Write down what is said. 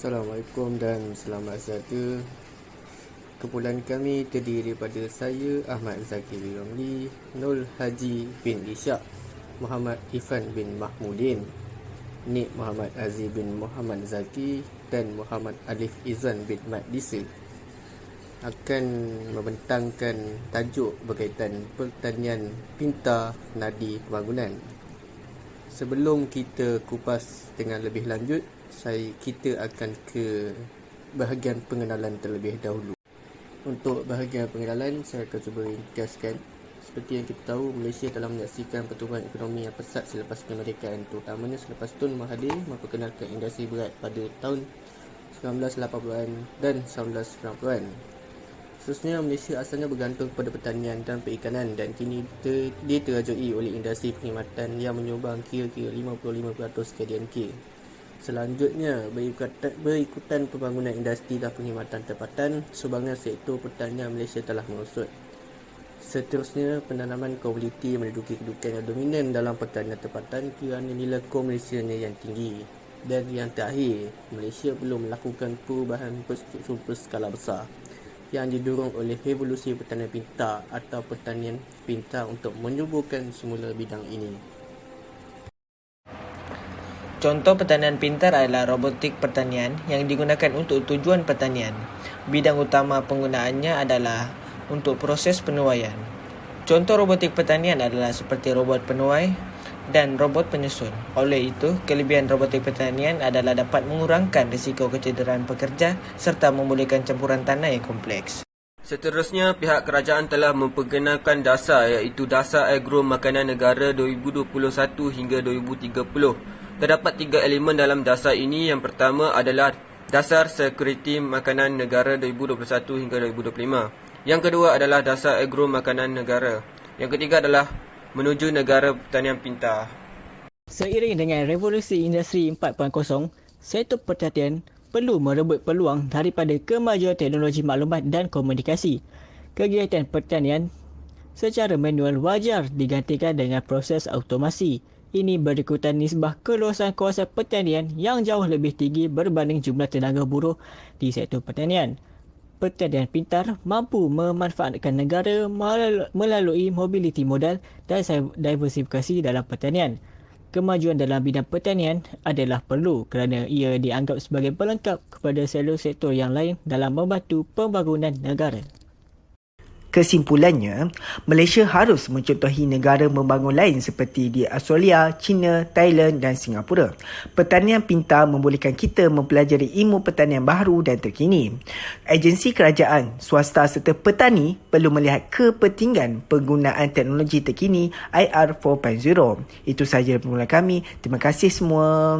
Assalamualaikum dan selamat sejahtera. Kumpulan kami terdiri daripada saya, Ahmad Zakir bin Ramli, Nur Haji bin Ishak, Muhammad Ifan bin Mahmudin, Nik Muhammad Aziz bin Muhammad Zaki dan Muhammad Alif Izwan bin Mat Disa akan membentangkan tajuk berkaitan pertanian pintar nadi pembangunan. Sebelum kita kupas dengan lebih lanjut, kita akan ke bahagian pengenalan terlebih dahulu. Untuk bahagian pengenalan, saya akan cuba ringkaskan. Seperti yang kita tahu, Malaysia telah menyaksikan pertumbuhan ekonomi yang pesat selepas kemerdekaan, terutamanya selepas Tun Mahathir memperkenalkan industri berat pada tahun 1980-an dan 1990-an. Seterusnya, Malaysia asalnya bergantung kepada pertanian dan perikanan dan kini diterajui oleh industri perkhidmatan yang menyumbang kira-kira 55% KDNK. Selanjutnya, berikutan pembangunan industri dan perkhidmatan tempatan, sumbangan sektor pertanian Malaysia telah merosot. Seterusnya, penanaman komoditi menduduki kedudukan yang dominan dalam pertanian tempatan kerana nilai komersialnya yang tinggi. Dan yang terakhir, Malaysia belum melakukan perubahan berstruktur berskala besar yang didorong oleh revolusi pertanian pintar atau pertanian pintar untuk menyuburkan semula bidang ini. Contoh pertanian pintar adalah robotik pertanian yang digunakan untuk tujuan pertanian. Bidang utama penggunaannya adalah untuk proses penuaian. Contoh robotik pertanian adalah seperti robot penuai dan robot penyusun. Oleh itu, kelebihan robotik pertanian adalah dapat mengurangkan risiko kecederaan pekerja serta membolehkan campuran tanah yang kompleks. Seterusnya, pihak kerajaan telah memperkenalkan dasar iaitu Dasar Agro Makanan Negara 2021 hingga 2030. Terdapat 3 elemen dalam dasar ini. Yang pertama adalah Dasar Sekuriti Makanan Negara 2021 hingga 2025. Yang kedua adalah Dasar Agro Makanan Negara. Yang ketiga adalah Menuju Negara Pertanian Pintar. Seiring dengan revolusi industri 4.0, sektor pertanian perlu merebut peluang daripada kemajuan teknologi maklumat dan komunikasi. Kegiatan pertanian secara manual wajar digantikan dengan proses automasi. Ini berikutan nisbah keluasan kawasan pertanian yang jauh lebih tinggi berbanding jumlah tenaga buruh di sektor pertanian. Pertanian pintar mampu memanfaatkan negara melalui mobiliti modal dan diversifikasi dalam pertanian. Kemajuan dalam bidang pertanian adalah perlu kerana ia dianggap sebagai pelengkap kepada sektor yang lain dalam membantu pembangunan negara. Kesimpulannya, Malaysia harus mencontohi negara membangun lain seperti di Australia, China, Thailand dan Singapura. Pertanian pintar membolehkan kita mempelajari ilmu pertanian baru dan terkini. Agensi kerajaan, swasta serta petani perlu melihat kepentingan penggunaan teknologi terkini IR 4.0. Itu sahaja permulaan kami. Terima kasih semua.